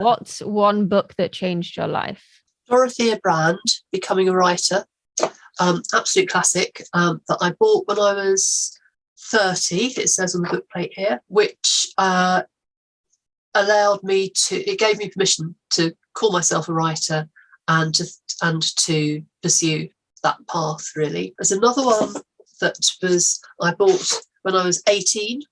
What's one book that changed your life? Dorothea Brand, Becoming a Writer. Absolute classic that I bought when I was 30, it says on the book plate here, which it gave me permission to call myself a writer and to pursue that path, really. There's another one that I bought when I was 18,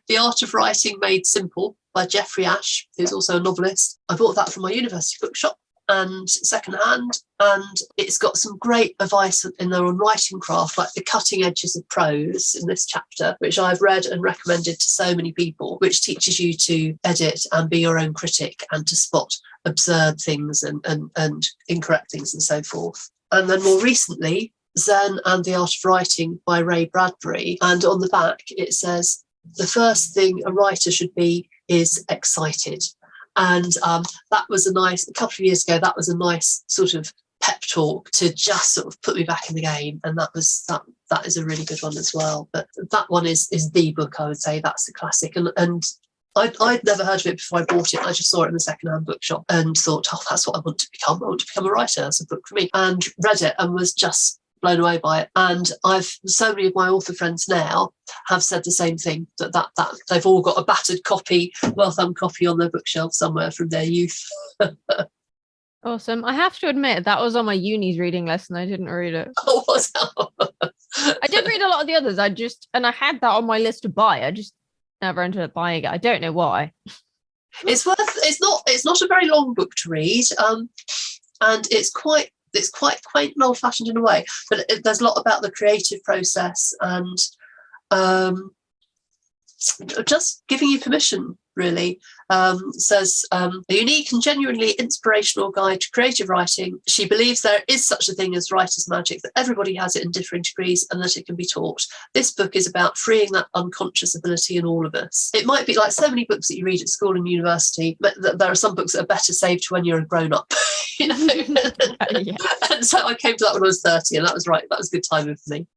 The Art of Writing Made Simple by Jeffrey Ash, who's also a novelist. I bought that from my university bookshop and secondhand, and it's got some great advice in there on writing craft, like the cutting edges of prose in this chapter, which I've read and recommended to so many people, which teaches you to edit and be your own critic and to spot absurd things and incorrect things and so forth. And then more recently, Zen and the Art of Writing by Ray Bradbury, and on the back it says the first thing a writer should be is excited. And that was a couple of years ago, that was a nice sort of pep talk to just sort of put me back in the game. And that is a really good one as well. But that one is the book, I would say. That's the classic. And I'd never heard of it before I bought it. I just saw it in the secondhand bookshop and thought, oh, that's what I want to become. I want to become a writer. That's a book for me. And read it and was just blown away by it. And so many of my author friends now have said the same thing, that they've all got a battered copy, well-thumbed copy on their bookshelf somewhere from their youth. Awesome. I have to admit that was on my uni's reading list and I didn't read it. Oh, what's that? I did read a lot of the others. I had that on my list to buy. I just never ended up buying it. I don't know why. It's not a very long book to read, and it's quite quaint and old-fashioned in a way, but there's a lot about the creative process and just giving you permission, really. Says a unique and genuinely inspirational guide to creative writing. She believes there is such a thing as writer's magic, that everybody has it in differing degrees and that it can be taught. This book is about freeing that unconscious ability in all of us. It might be like so many books that you read at school and university, but there are some books that are better saved to when you're a grown-up. You know? Yeah. And so I came to that when I was 30, and that was right. That was good timing for me.